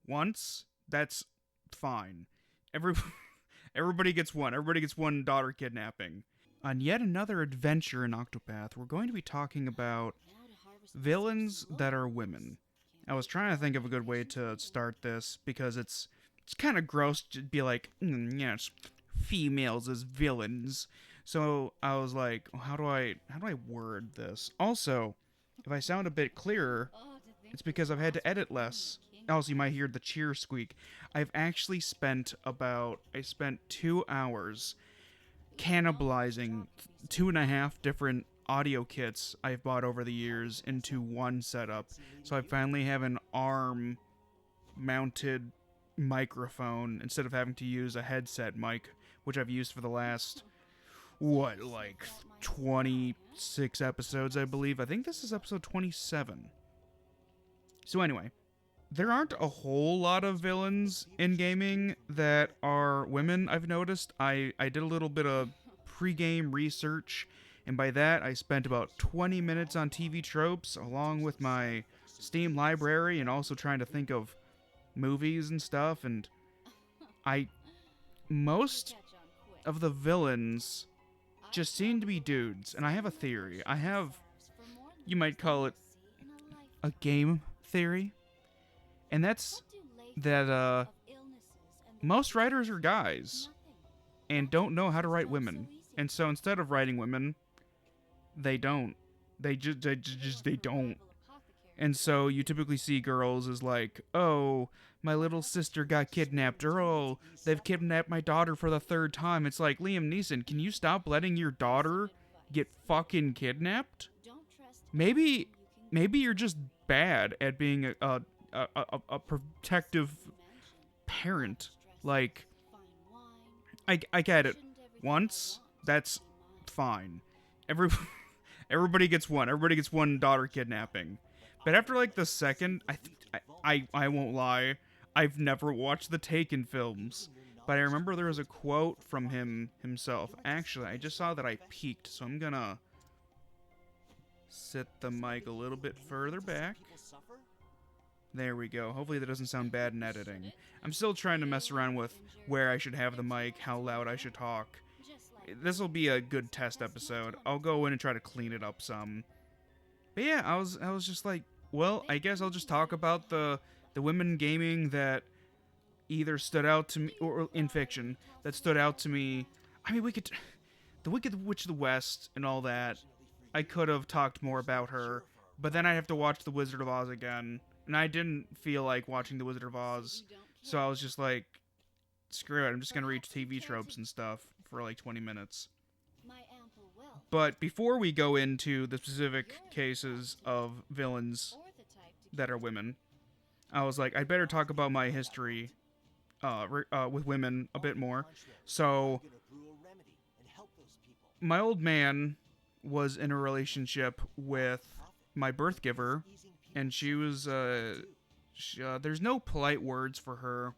once, that's fine. Every everybody gets one. Everybody gets one daughter kidnapping. On yet another adventure in Octopath, we're going to be talking about villains that are women. I was trying to think of a good way to start this because it's kind of gross to be like, yes, females as villains. So I was like, how do I word this? Also, if I sound a bit clearer, it's because I've had to edit less. Also, you might hear the cheer squeak. I spent 2 hours cannibalizing two and a half different audio kits I've bought over the years into one setup. So I finally have an arm mounted microphone instead of having to use a headset mic, which I've used for the last, what, like 26 episodes, I believe. I think this is episode 27. So, anyway, there aren't a whole lot of villains in gaming that are women, I've noticed. I did a little bit of pre-game research, and by that I spent about 20 minutes on TV tropes along with my Steam library and also trying to think of movies and stuff, and I most of the villains just seem to be dudes, and I have a theory. You might call it a game theory, and that's that most writers are guys and don't know how to write women. And so instead of writing women, they don't. They don't. And so you typically see girls as like, oh, my little sister got kidnapped, or oh, they've kidnapped my daughter for the third time. It's like, Liam Neeson, can you stop letting your daughter get fucking kidnapped? Maybe, maybe you're just bad at being a protective parent. Like, I get it. Once, that's fine. Every everybody gets one. Everybody gets one daughter kidnapping. But after like the second, I won't lie, I've never watched the Taken films. But I remember there was a quote from himself. Actually, I just saw that I peeked, so I'm gonna sit the mic a little bit further back. There we go. Hopefully that doesn't sound bad in editing. I'm still trying to mess around with where I should have the mic, how loud I should talk. This will be a good test episode. I'll go in and try to clean it up some. But yeah, I was just like, well, I guess I'll just talk about the women gaming that either stood out to me, or in fiction, that stood out to me. I mean, the Wicked Witch of the West and all that, I could have talked more about her, but then I'd have to watch The Wizard of Oz again, and I didn't feel like watching The Wizard of Oz, so I was just like, screw it, I'm just gonna read TV tropes and stuff for like 20 minutes. But before we go into the specific cases of villains that are women, I was like, I'd better talk about my history with women a bit more. So, my old man was in a relationship with my birth giver, and she was, there's no polite words for her.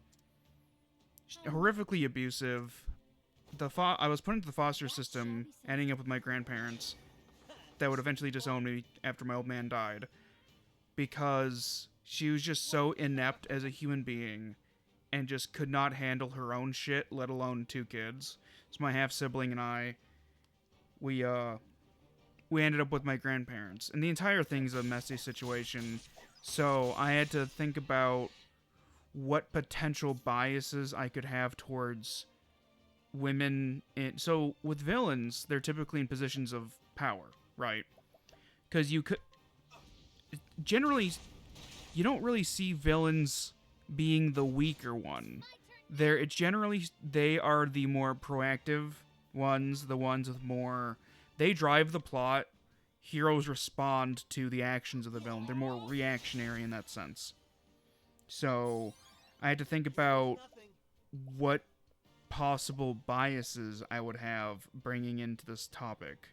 Horrifically abusive. I was put into the foster system, ending up with my grandparents that would eventually disown me after my old man died, because she was just so inept as a human being and just could not handle her own shit, let alone two kids. So my half sibling and I, we ended up with my grandparents, and the entire thing's a messy situation. So I had to think about what potential biases I could have towards women. So with villains, they're typically in positions of power, right? Because you could generally, you don't really see villains being the weaker one. They are the more proactive ones, the ones with more. They drive the plot. Heroes respond to the actions of the villain. They're more reactionary in that sense. So I had to think about what possible biases I would have bringing into this topic.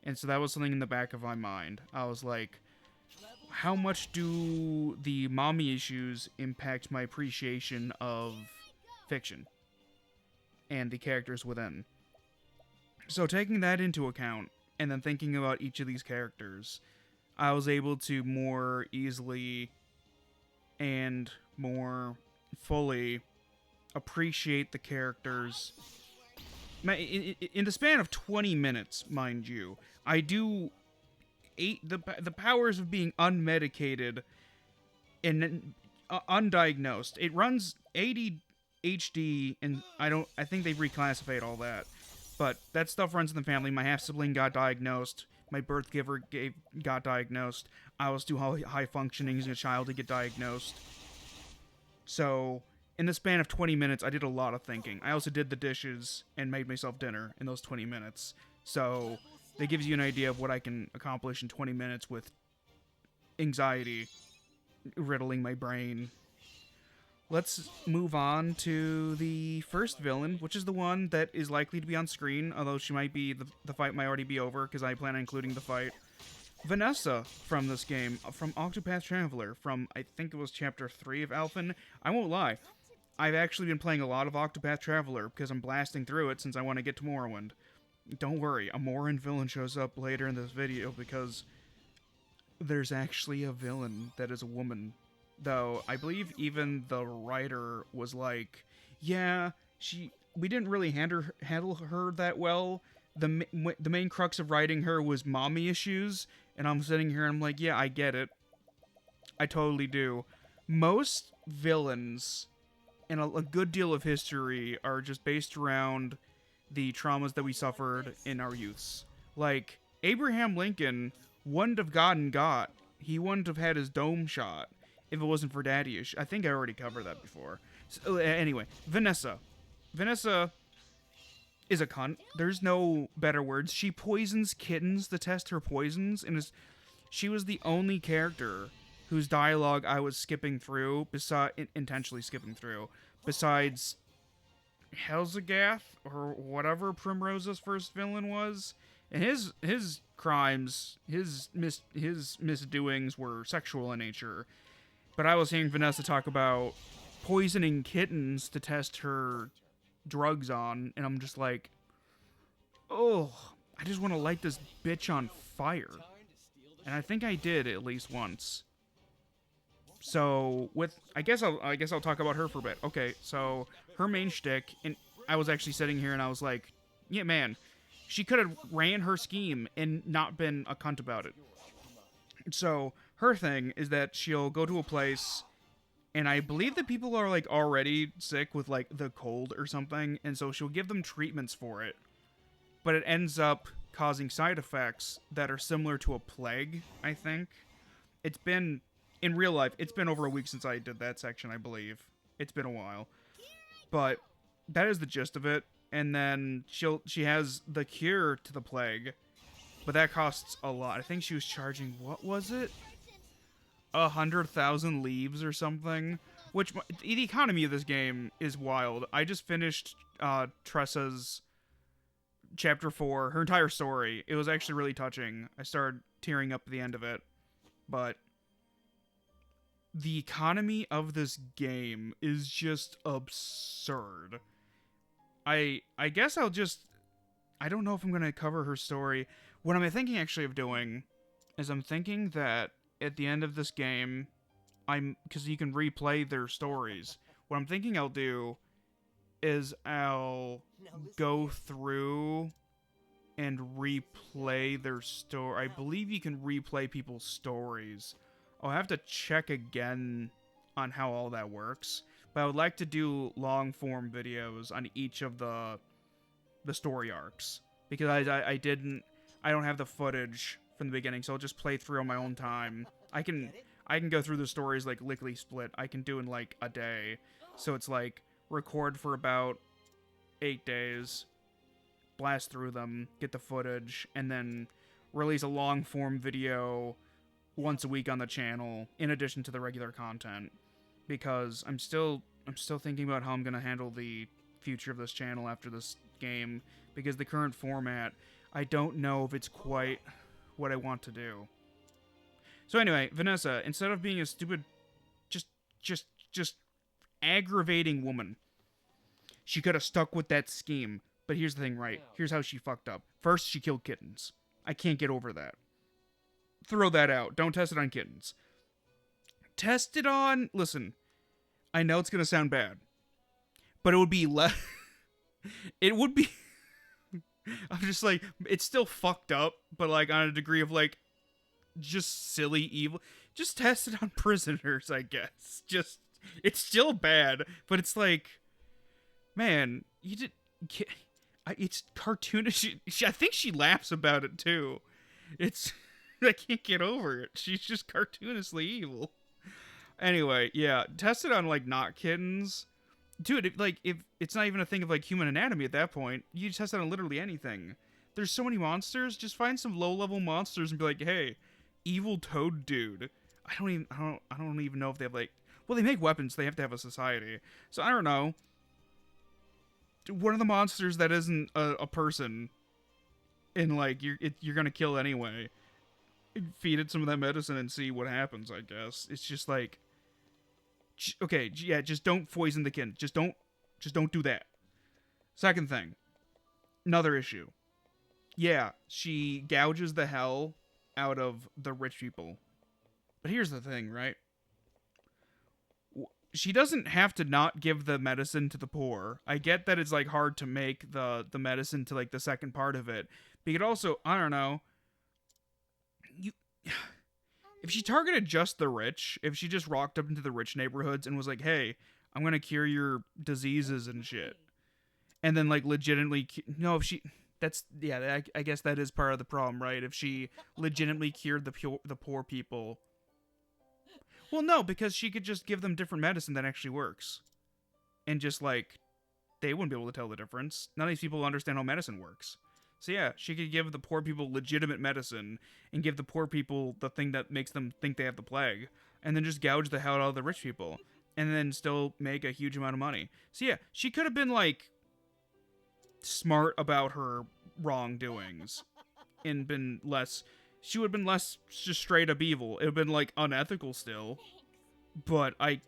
And so that was something in the back of my mind. I was like, how much do the mommy issues impact my appreciation of fiction and the characters within? So taking that into account, and then thinking about each of these characters, I was able to more easily and more fully appreciate the characters. In the span of 20 minutes, mind you, I do the powers of being unmedicated and undiagnosed. It runs ADHD, and I think they've reclassified all that. But that stuff runs in the family. My half sibling got diagnosed. My birth giver got diagnosed. I was too high functioning as a child to get diagnosed. So, in the span of 20 minutes, I did a lot of thinking. I also did the dishes and made myself dinner in those 20 minutes. So, that gives you an idea of what I can accomplish in 20 minutes with anxiety riddling my brain. Let's move on to the first villain, which is the one that is likely to be on screen, although she might be, the fight might already be over, because I plan on including the fight. Vanessa from this game, from Octopath Traveler, from, I think it was Chapter 3 of Alphen. I won't lie, I've actually been playing a lot of Octopath Traveler, because I'm blasting through it since I want to get to Morrowind. Don't worry, a Morrowind villain shows up later in this video, because there's actually a villain that is a woman. Though, I believe even the writer was like, yeah, we didn't really handle her that well. The main crux of writing her was mommy issues, and I'm sitting here and I'm like, yeah, I get it. I totally do. Most villains in a good deal of history are just based around the traumas that we suffered in our youths. Like, Abraham Lincoln wouldn't have gotten got. He wouldn't have had his dome shot if it wasn't for daddy issues. I think I already covered that before. So, anyway, Vanessa. Vanessa is a cunt. There's no better words. She poisons kittens to test her poisons, and she was the only character whose dialogue I was skipping through, intentionally skipping through, besides Helzagath, or whatever Primrose's first villain was. And his crimes, his misdoings were sexual in nature. But I was hearing Vanessa talk about poisoning kittens to test her drugs on, and I'm just like, oh, I just want to light this bitch on fire. And I think I did at least once. So I guess I'll talk about her for a bit. Okay, so her main shtick, and I was actually sitting here and I was like, yeah, man, she could have ran her scheme and not been a cunt about it. So her thing is that she'll go to a place, and I believe that people are like already sick with like the cold or something, and so she'll give them treatments for it, but it ends up causing side effects that are similar to a plague. I think it's been in real life. It's been over a week since I did that section. I believe it's been a while, but that is the gist of it. And then she has the cure to the plague, but that costs a lot. I think she was charging, what was it? 100,000 leaves or something. Which, the economy of this game is wild. I just finished Tressa's Chapter 4, her entire story. It was actually really touching. I started tearing up at the end of it. But the economy of this game is just absurd. I guess I don't know if I'm going to cover her story. What I'm thinking actually of doing is I'm thinking that at the end of this game, because you can replay their stories. What I'm thinking I'll do is I'll go through and replay their story. I believe you can replay people's stories. I'll have to check again on how all that works. But I would like to do long-form videos on each of the story arcs. Because I don't have the footage from the beginning, so I'll just play through on my own time. I can go through the stories like lickety split. I can do in like a day. So it's like record for about 8 days, blast through them, get the footage, and then release a long-form video once a week on the channel in addition to the regular content. Because I'm still thinking about how I'm going to handle the future of this channel after this game, because the current format, I don't know if it's quite what I want to do. So anyway, Vanessa, instead of being a stupid, just aggravating woman, she could have stuck with that scheme. But here's the thing, right? Here's how she fucked up. First, she killed kittens. I can't get over that. Throw that out. Don't test it on kittens. Test it on... Listen, I know it's gonna sound bad, but it would be less. It would be. I'm just like, it's still fucked up, but like on a degree of like just silly evil. Just test it on prisoners, I guess. Just it's still bad, but it's like, man, you did. It's cartoonish. I think she laughs about it too. It's I can't get over it. She's just cartoonishly evil. Anyway, yeah, test it on like not kittens, dude. If it's not even a thing of like human anatomy at that point, you just test it on literally anything. There's so many monsters. Just find some low level monsters and be like, hey, evil toad dude. I don't even know if they have like. Well, they make weapons. They have to have a society. So I don't know. One of the monsters that isn't a person, and like you're gonna kill anyway. Feed it some of that medicine and see what happens. I guess it's just like, okay, yeah, just don't poison the kid. Just don't do that. Second thing, another issue. Yeah, she gouges the hell out of the rich people. But here's the thing, right? She doesn't have to not give the medicine to the poor. I get that it's like hard to make the medicine to like the second part of it. But you could also, I don't know, you if she targeted just the rich, if she just rocked up into the rich neighborhoods and was like, "Hey, I'm going to cure your diseases and shit." And then like legitimately no, if she that's yeah, I guess that is part of the problem, right? If she legitimately cured the poor people. Well, no, because she could just give them different medicine that actually works. And just, like, they wouldn't be able to tell the difference. None of these people understand how medicine works. So, yeah, she could give the poor people legitimate medicine and give the poor people the thing that makes them think they have the plague. And then just gouge the hell out of the rich people. And then still make a huge amount of money. So, yeah, she could have been, like, smart about her wrongdoings. And been less... She would have been less just straight up evil. It would have been, like, unethical still. But I'd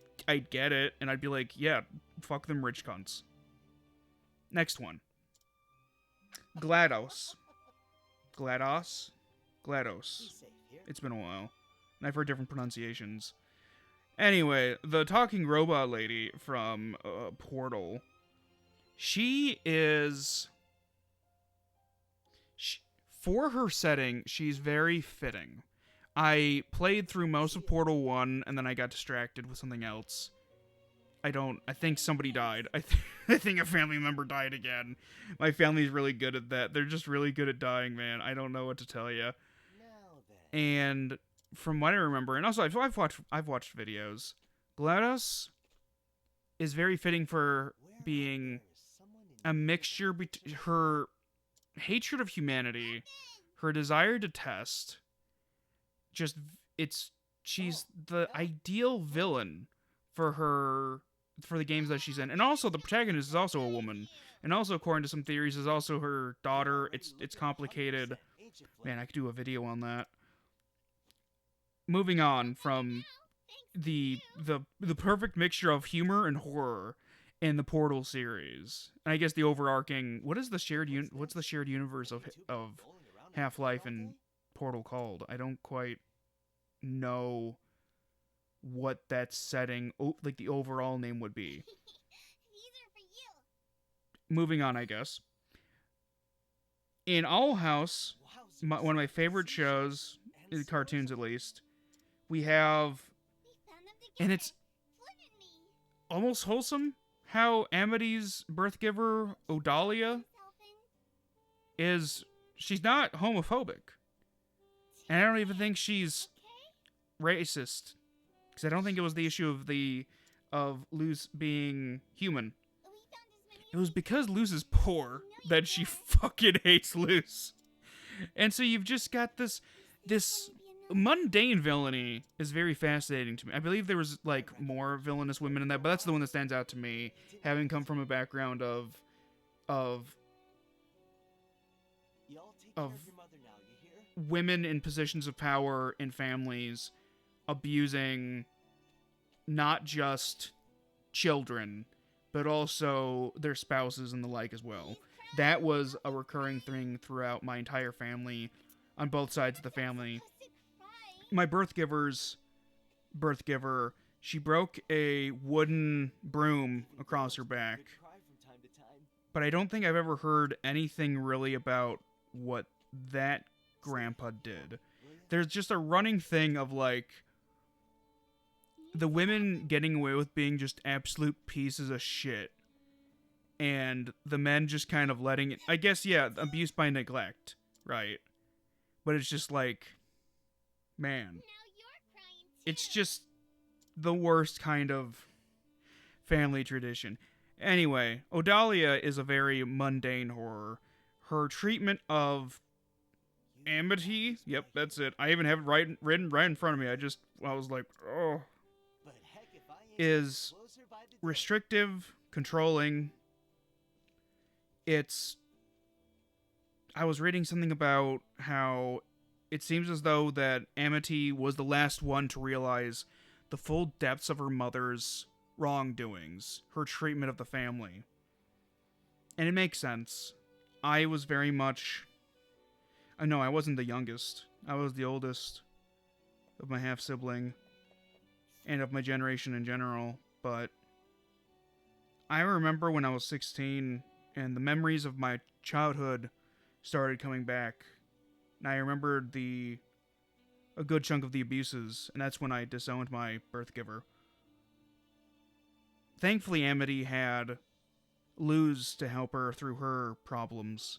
get it, and I'd be like, yeah, fuck them rich cunts. Next one. GLaDOS. GLaDOS? GLaDOS. It's been a while. And I've heard different pronunciations. Anyway, the talking robot lady from Portal. She is... For her setting, she's very fitting. I played through most of Portal 1, and then I got distracted with something else. I think somebody died. I think a family member died again. My family's really good at that. They're just really good at dying, man. I don't know what to tell you. And from what I remember, and also I've watched videos, GLaDOS is very fitting for being a mixture between her hatred of humanity, her desire to test, she's the ideal villain for the games that she's in. And also the protagonist is also a woman, and also according to some theories is also her daughter. It's complicated. Man, I could do a video on that. Moving on from the perfect mixture of humor and horror in the Portal series. And I guess the overarching, what's the shared universe of Half-Life and Portal called? I don't quite know what that setting, like the overall name would be. Moving on, I guess. In Owl House, one of my favorite shows, cartoons at least, we have, and it's almost wholesome, how Amity's birth giver, Odalia, she's not homophobic. And I don't even think she's racist. Because I don't think it was the issue of Luz being human. It was because Luz is poor that she fucking hates Luz. And so you've just got this mundane villainy is very fascinating to me. I believe there was like more villainous women in that, but that's the one that stands out to me, having come from a background of women in positions of power in families abusing not just children, but also their spouses and the like as well. That was a recurring thing throughout my entire family, on both sides of the family. My birth giver She broke a wooden broom across her back. But I don't think I've ever heard anything really about what that grandpa did. There's just a running thing of like the women getting away with being just absolute pieces of shit, and the men just kind of letting it. I guess, yeah, abuse by neglect, right? But it's just like, man, it's just the worst kind of family tradition. Anyway, Odalia is a very mundane horror. Her treatment of Amity, yep, that's it. I even have it written right in front of me. I was like, oh, is restrictive, controlling. I was reading something about how it seems as though that Amity was the last one to realize the full depths of her mother's wrongdoings, her treatment of the family. And it makes sense. I was very much... No, I wasn't the youngest. I was the oldest of my half-sibling and of my generation in general, but I remember when I was 16 and the memories of my childhood started coming back, and I remembered a good chunk of the abuses, and that's when I disowned my birth giver. Thankfully, Amity had Luz to help her through her problems,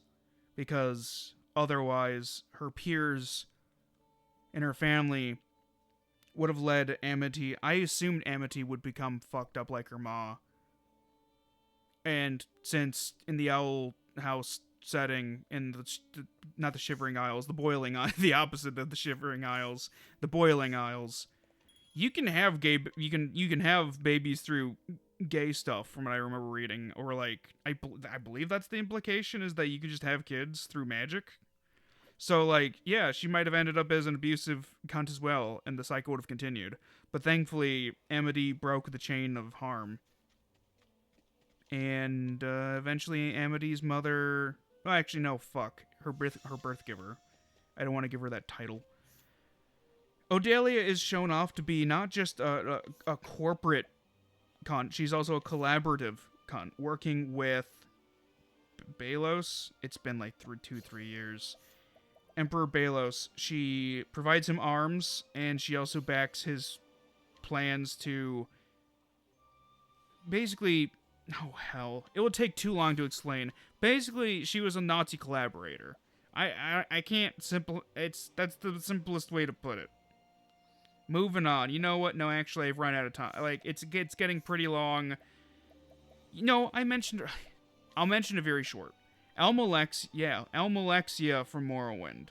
because otherwise her peers and her family would have led Amity... I assumed Amity would become fucked up like her ma. And since in the Owl House setting, in not the Shivering Isles, the Boiling Isles, the opposite of the Shivering Isles, the Boiling Isles, you can have you can have babies through gay stuff, from what I remember reading, or like I believe that's the implication, is that you could just have kids through magic. So like, yeah, she might have ended up as an abusive cunt as well, and the cycle would have continued. But thankfully, Amity broke the chain of harm. And eventually Amity's mother... Well, actually, no, fuck. Her birth giver. I don't want to give her that title. Odalia is shown off to be not just a corporate cunt, she's also a collaborative cunt, working with Belos. It's been like 2-3 years. Emperor Belos. She provides him arms, and she also backs his plans to basically... Oh, hell. It would take too long to explain. Basically, she was a Nazi collaborator. I can't that's the simplest way to put it. Moving on. You know what? No, actually, I've run out of time. Like, it's getting pretty long. You know, I'll mention it very short. Almalexia from Morrowind.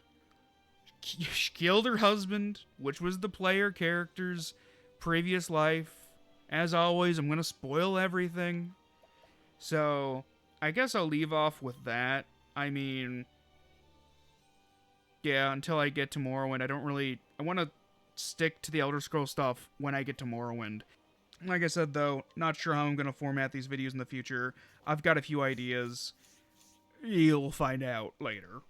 She killed her husband, which was the player character's previous life. As always, I'm gonna spoil everything. So, I guess I'll leave off with that. I mean, yeah, until I get to Morrowind, I want to stick to the Elder Scrolls stuff when I get to Morrowind. Like I said, though, not sure how I'm going to format these videos in the future. I've got a few ideas. You'll find out later.